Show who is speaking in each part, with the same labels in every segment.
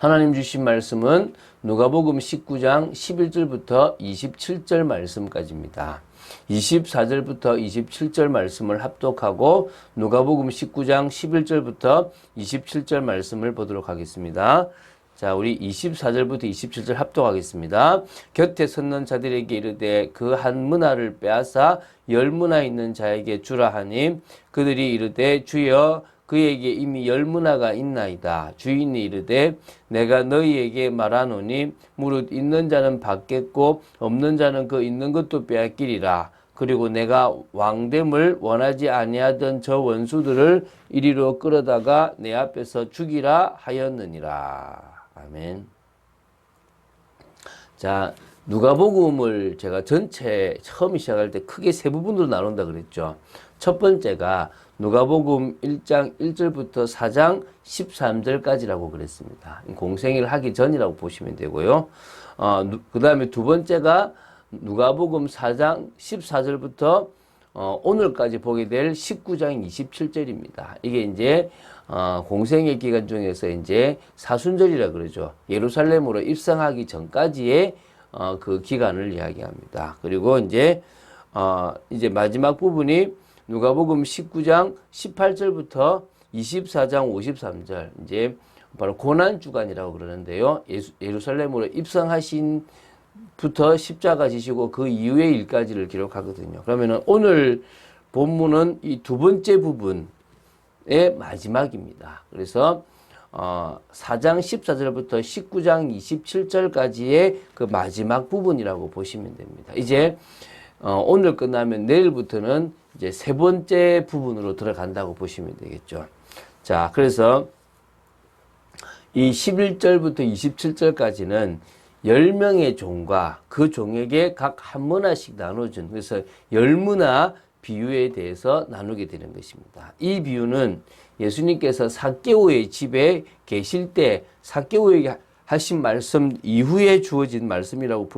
Speaker 1: 하나님 주신 말씀은 누가복음 19장 11절부터 27절 말씀까지입니다. 24절부터 27절 말씀을 합독하고 누가복음 19장 11절부터 27절 말씀을 보도록 하겠습니다. 자, 우리 24절부터 27절 합독하겠습니다. 곁에 섰는 자들에게 이르되 그 한 문화를 빼앗아 10문화 있는 자에게 주라 하니 그들이 이르되 주여 그에게 이미 10문화가 있나이다. 주인이 이르되 내가 너희에게 말하노니 무릇 있는 자는 받겠고 없는 자는 그 있는 것도 빼앗기리라. 그리고 내가 왕됨을 원하지 아니하던 저 원수들을 이리로 끌어다가 내 앞에서 죽이라 하였느니라. 아멘. 자, 누가복음을 제가 전체 처음 시작할 때 크게 세 부분으로 나눈다 그랬죠. 첫 번째가 누가복음 1장 1절부터 4장 13절까지라고 그랬습니다. 공생애를 하기 전이라고 보시면 되고요. 그 다음에 두 번째가 누가복음 4장 14절부터 오늘까지 보게 될 19장 27절입니다. 이게 이제 공생애 기간 중에서 이제 사순절이라 그러죠. 예루살렘으로 입성하기 전까지의 그 기간을 이야기합니다. 그리고 이제 마지막 부분이 누가복음 19장 18절부터 24장 53절 이제 바로 고난 주간이라고 그러는데요. 예루살렘으로 입성하신 부터 십자가 지시고 그 이후의 일까지를 기록하거든요. 그러면은 오늘 본문은 이 두 번째 부분의 마지막입니다. 그래서 4장 14절부터 19장 27절까지의 그 마지막 부분이라고 보시면 됩니다. 이제 오늘 끝나면 내일부터는 이제 세 번째 부분으로 들어간다고 보시면 되겠죠. 자, 그래서 이 11절부터 27절까지는 10명의 종과 그 종에게 각 한 문화씩 나눠준, 그래서 10문화 비유에 대해서 나누게 되는 것입니다. 이 비유는 예수님께서 삭개오의 집에 계실 때 삭개오에게 하신 말씀 이후에 주어진 말씀이라고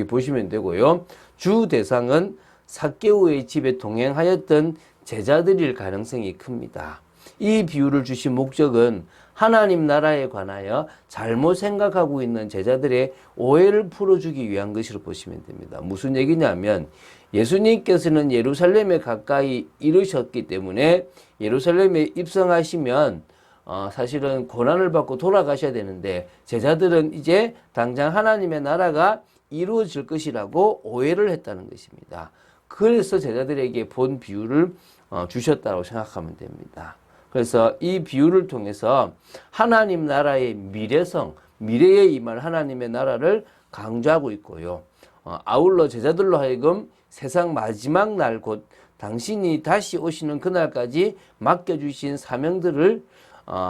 Speaker 1: 보시면 되고요. 주 대상은 삭개오의 집에 동행하였던 제자들일 가능성이 큽니다. 이 비유를 주신 목적은 하나님 나라에 관하여 잘못 생각하고 있는 제자들의 오해를 풀어주기 위한 것으로 보시면 됩니다. 무슨 얘기냐면 예수님께서는 예루살렘에 가까이 이르셨기 때문에 예루살렘에 입성하시면 사실은 고난을 받고 돌아가셔야 되는데 제자들은 이제 당장 하나님의 나라가 이루어질 것이라고 오해를 했다는 것입니다. 그래서 제자들에게 본 비유를 주셨다고 생각하면 됩니다. 그래서 이 비유를 통해서 하나님 나라의 미래성, 미래에 임할 하나님의 나라를 강조하고 있고요. 아울러 제자들로 하여금 세상 마지막 날 곧 당신이 다시 오시는 그날까지 맡겨주신 사명들을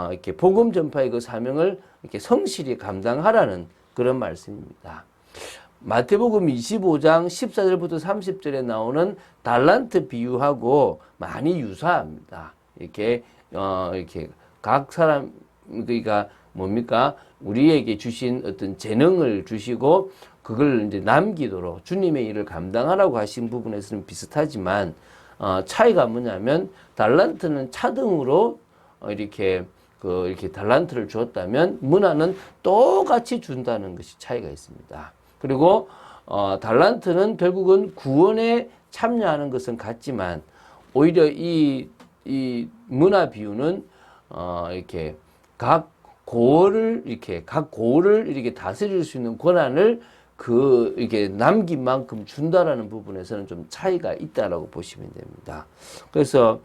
Speaker 1: 이렇게 복음 전파의 그 사명을 이렇게 성실히 감당하라는 그런 말씀입니다. 마태복음 25장 14절부터 30절에 나오는 달란트 비유하고 많이 유사합니다. 이렇게 각 사람, 그러니까 뭡니까? 우리에게 주신 어떤 재능을 주시고 그걸 이제 남기도록 주님의 일을 감당하라고 하신 부분에서는 비슷하지만 차이가 뭐냐면 달란트는 차등으로 이렇게 달란트를 주었다면 문화는 똑같이 준다는 것이 차이가 있습니다. 그리고 달란트는 결국은 구원에 참여하는 것은 같지만 오히려 이 문화 비유는 이렇게 각 고을을 이렇게 다스릴 수 있는 권한을 이게 남긴 만큼 준다라는 부분에서는 좀 차이가 있다라고 보시면 됩니다. 그래서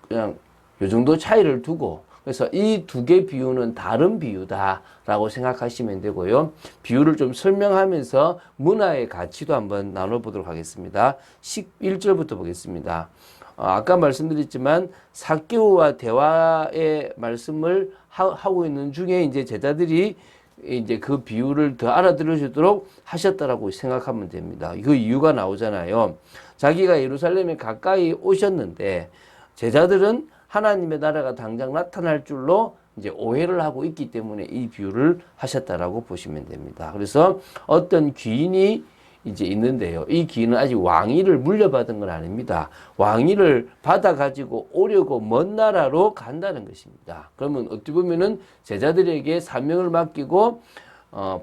Speaker 1: 그냥 요 정도 차이를 두고 그래서 이 두 개 비유는 다른 비유다라고 생각하시면 되고요. 비유를 좀 설명하면서 문화의 가치도 한번 나눠보도록 하겠습니다. 11절부터 보겠습니다. 아까 말씀드렸지만 삭개오와 대화의 말씀을 하고 있는 중에 이제 제자들이 이제 그 비유를 더 알아들으시도록 하셨다라고 생각하면 됩니다. 그 이유가 나오잖아요. 자기가 예루살렘에 가까이 오셨는데 제자들은 하나님의 나라가 당장 나타날 줄로 이제 오해를 하고 있기 때문에 이 비유를 하셨다라고 보시면 됩니다. 그래서 어떤 귀인이 이제 있는데요. 이 귀인은 아직 왕위를 물려받은 건 아닙니다. 왕위를 받아가지고 오려고 먼 나라로 간다는 것입니다. 그러면 어떻게 보면은 제자들에게 사명을 맡기고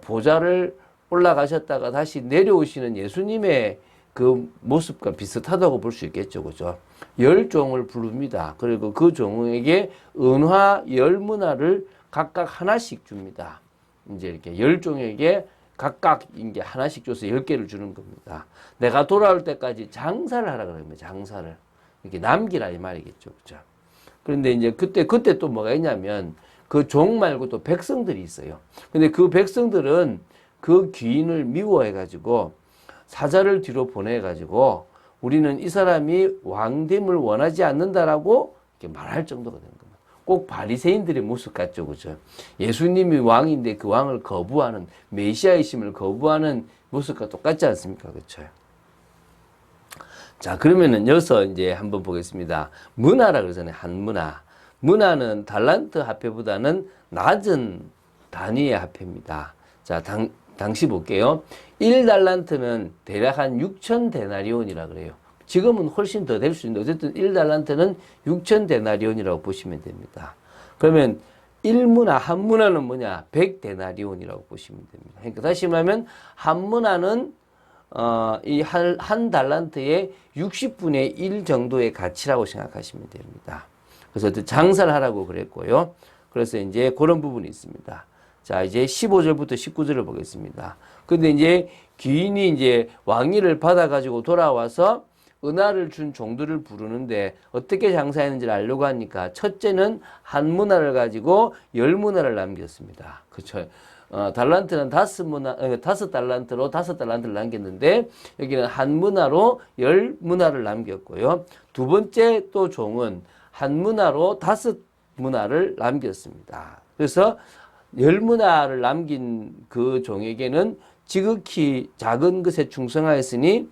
Speaker 1: 보좌를 올라가셨다가 다시 내려오시는 예수님의 그 모습과 비슷하다고 볼 수 있겠죠. 그죠? 10종을 부릅니다. 그리고 그 종에게 은화 10문화를 각각 하나씩 줍니다. 이제 이렇게 10종에게 각각 이제 하나씩 줘서 10개를 주는 겁니다. 내가 돌아올 때까지 장사를 하라 그럽니다. 장사를. 이렇게 남기라 이 말이겠죠. 그죠? 그런데 이제 그때 또 뭐가 있냐면 그 종 말고 또 백성들이 있어요. 근데 그 백성들은 그 귀인을 미워해가지고 사자를 뒤로 보내가지고 우리는 이 사람이 왕됨을 원하지 않는다라고 이렇게 말할 정도가 되는 겁니다. 꼭 바리새인들의 모습 같죠, 그죠? 예수님이 왕인데 그 왕을 거부하는, 메시아이심을 거부하는 모습과 똑같지 않습니까, 그렇죠? 자, 그러면은 여기서 이제 한번 보겠습니다. 문화라 그러잖아요, 한문화. 문화는 달란트 화폐보다는 낮은 단위의 화폐입니다. 자, 당시 볼게요. 1달란트는 대략 한 6천 데나리온이라 그래요. 지금은 훨씬 더 될 수 있는데 어쨌든 1달란트는 6천 데나리온이라고 보시면 됩니다. 그러면 1문화, 한문화는 뭐냐? 100데나리온이라고 보시면 됩니다. 그러니까 다시 말하면 한문화는 이 한 달란트의 60분의 1 정도의 가치라고 생각하시면 됩니다. 그래서 장사를 하라고 그랬고요. 그래서 이제 그런 부분이 있습니다. 자, 이제 15절부터 19절을 보겠습니다. 근데 이제 귀인이 이제 왕위를 받아가지고 돌아와서 은화를 준 종들을 부르는데 어떻게 장사했는지를 알려고 하니까 첫째는 한 문화를 가지고 10문화를 남겼습니다. 그렇죠. 달란트는 5달란트로 5달란트를 남겼는데 여기는 한 문화로 10문화를 남겼고요. 두 번째 또 종은 한 문화로 5문화를 남겼습니다. 그래서 10문화를 남긴 그 종에게는 지극히 작은 것에 충성하였으니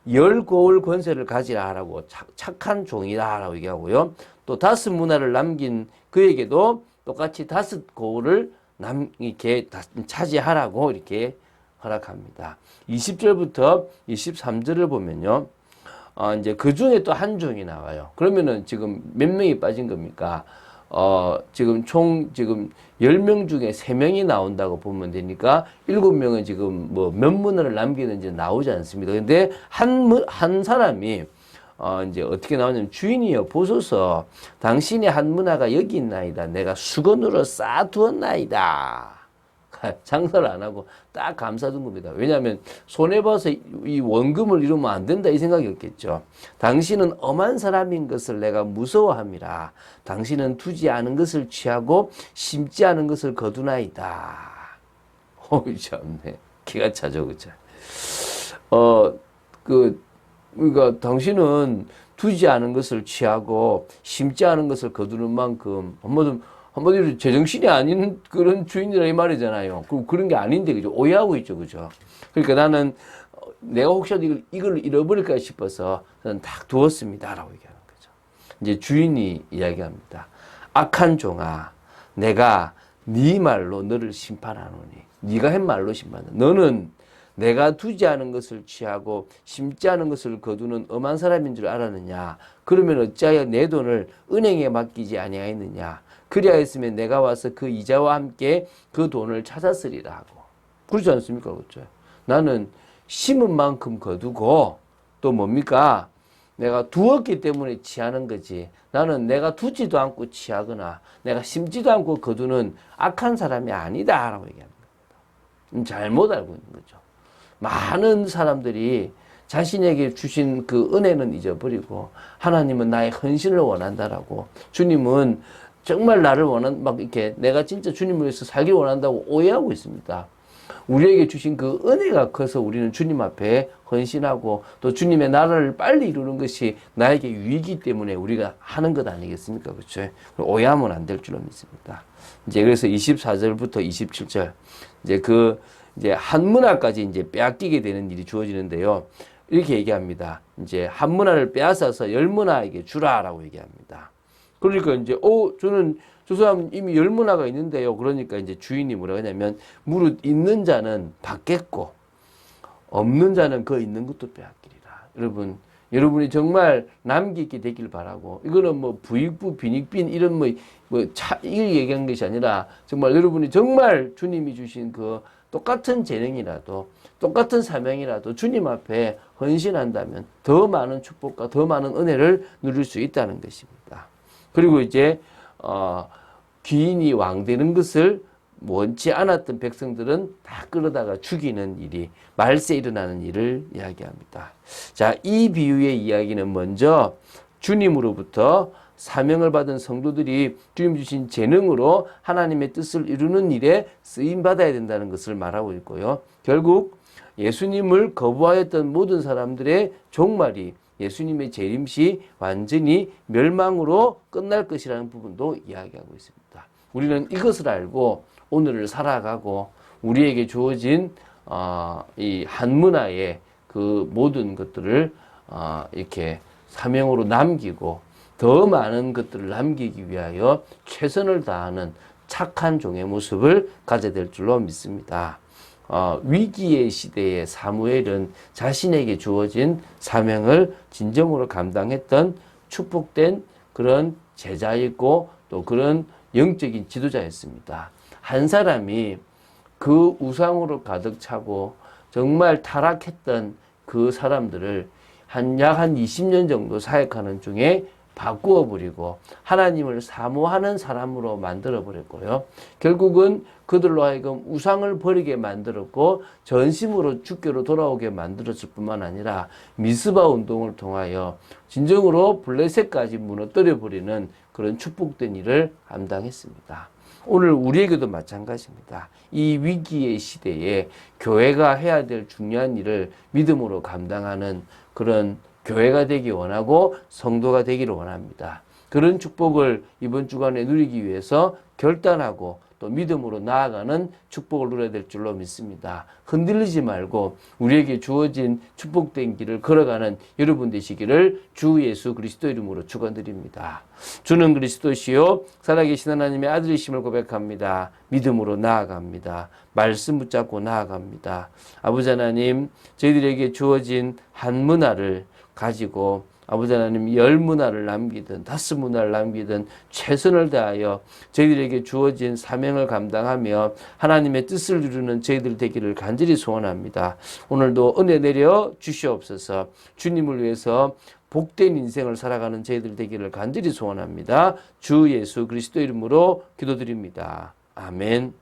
Speaker 1: 10고을 권세를 가지라 하라고 착한 종이라 라고 얘기하고요. 또 5문화를 남긴 그에게도 똑같이 5고을을 이렇게 차지하라고 이렇게 허락합니다. 20절부터 23절을 보면요. 이제 그 중에 또 한 종이 나와요. 그러면은 지금 몇 명이 빠진 겁니까? 지금 10명 중에 3명이 나온다고 보면 되니까 7명은 지금 뭐 몇 문화를 남기는지 나오지 않습니다. 근데 한 사람이 이제 어떻게 나오냐면 주인이여 보소서 당신의 한 문화가 여기 있나이다. 내가 수건으로 쌓아두었나이다. 장사를 안 하고 딱 감싸둔 겁니다. 왜냐하면 손해봐서 이 원금을 이루면 안 된다 이 생각이었겠죠. 당신은 엄한 사람인 것을 내가 무서워함이라. 당신은 두지 않은 것을 취하고 심지 않은 것을 거두나이다. 어이 참네. 기가 차죠, 그죠? 그러니까 당신은 두지 않은 것을 취하고 심지 않은 것을 거두는 만큼 한마디로 제정신이 아닌 그런 주인이라 이 말이잖아요. 그런 게 아닌데, 그죠? 오해하고 있죠, 그죠? 그러니까 나는 내가 혹시라도 이걸 잃어버릴까 싶어서 저는 딱 두었습니다. 라고 얘기하는 거죠. 이제 주인이 이야기합니다. 악한 종아, 내가 네 말로 너를 심판하노니. 네가 한 말로 심판한다. 너는 내가 두지 않은 것을 취하고 심지 않은 것을 거두는 엄한 사람인 줄 알았느냐? 그러면 어찌하여 내 돈을 은행에 맡기지 아니하였느냐? 그리하였으면 내가 와서 그 이자와 함께 그 돈을 찾았으리라 하고. 그렇지 않습니까? 그렇죠? 나는 심은 만큼 거두고 또 뭡니까? 내가 두었기 때문에 취하는 거지. 나는 내가 두지도 않고 취하거나 내가 심지도 않고 거두는 악한 사람이 아니다 라고 얘기합니다. 잘못 알고 있는 거죠. 많은 사람들이 자신에게 주신 그 은혜는 잊어버리고 하나님은 나의 헌신을 원한다라고 주님은 정말 나를 막 이렇게 내가 진짜 주님을 위해서 살기 원한다고 오해하고 있습니다. 우리에게 주신 그 은혜가 커서 우리는 주님 앞에 헌신하고 또 주님의 나라를 빨리 이루는 것이 나에게 유익이기 때문에 우리가 하는 것 아니겠습니까? 그렇죠? 오해하면 안 될 줄로 믿습니다. 이제 그래서 24절부터 27절 이제 한 문화까지 이제 빼앗기게 되는 일이 주어지는데요. 이렇게 얘기합니다. 이제 한 문화를 빼앗아서 10문화에게 주라라고 얘기합니다. 그러니까 이제 저는 저 사람 이미 10문화가 있는데요. 그러니까 이제 주인이 뭐라고 하냐면 무릇 있는 자는 받겠고 없는 자는 그 있는 것도 빼앗기리라. 여러분이 정말 남기게 되길 바라고, 이거는 뭐 부익부, 빈익빈 이런 이걸 얘기한 것이 아니라 정말 여러분이 정말 주님이 주신 그 똑같은 재능이라도 똑같은 사명이라도 주님 앞에 헌신한다면 더 많은 축복과 더 많은 은혜를 누릴 수 있다는 것입니다. 그리고 이제 귀인이 왕되는 것을 원치 않았던 백성들은 다 끌어다가 죽이는 일이, 말세 일어나는 일을 이야기합니다. 자, 이 비유의 이야기는 먼저 주님으로부터 사명을 받은 성도들이 주님 주신 재능으로 하나님의 뜻을 이루는 일에 쓰임받아야 된다는 것을 말하고 있고요. 결국 예수님을 거부하였던 모든 사람들의 종말이 예수님의 재림시 완전히 멸망으로 끝날 것이라는 부분도 이야기하고 있습니다. 우리는 이것을 알고 오늘을 살아가고 우리에게 주어진 이 한문화의 그 모든 것들을 이렇게 사명으로 남기고 더 많은 것들을 남기기 위하여 최선을 다하는 착한 종의 모습을 가져야 될 줄로 믿습니다. 위기의 시대에 사무엘은 자신에게 주어진 사명을 진정으로 감당했던 축복된 그런 제자였고 또 그런 영적인 지도자였습니다. 한 사람이 그 우상으로 가득 차고 정말 타락했던 그 사람들을 약 한 20년 정도 사역하는 중에 바꾸어 버리고 하나님을 사모하는 사람으로 만들어 버렸고요. 결국은 그들로 하여금 우상을 버리게 만들었고 전심으로 주께로 돌아오게 만들었을 뿐만 아니라 미스바 운동을 통하여 진정으로 블레셋까지 무너뜨려 버리는 그런 축복된 일을 감당했습니다. 오늘 우리에게도 마찬가지입니다. 이 위기의 시대에 교회가 해야 될 중요한 일을 믿음으로 감당하는 그런 교회가 되기 원하고 성도가 되기를 원합니다. 그런 축복을 이번 주간에 누리기 위해서 결단하고 또 믿음으로 나아가는 축복을 누려야 될 줄로 믿습니다. 흔들리지 말고 우리에게 주어진 축복된 길을 걸어가는 여러분 되시기를 주 예수 그리스도 이름으로 축원드립니다. 주는 그리스도시요 살아계신 하나님의 아들이심을 고백합니다. 믿음으로 나아갑니다. 말씀 붙잡고 나아갑니다. 아버지 하나님, 저희들에게 주어진 한 문화를 가지고 아버지 하나님 10문화를 남기든 5문화를 남기든 최선을 다하여 저희들에게 주어진 사명을 감당하며 하나님의 뜻을 이루는 저희들 되기를 간절히 소원합니다. 오늘도 은혜 내려 주시옵소서. 주님을 위해서 복된 인생을 살아가는 저희들 되기를 간절히 소원합니다. 주 예수 그리스도 이름으로 기도드립니다. 아멘.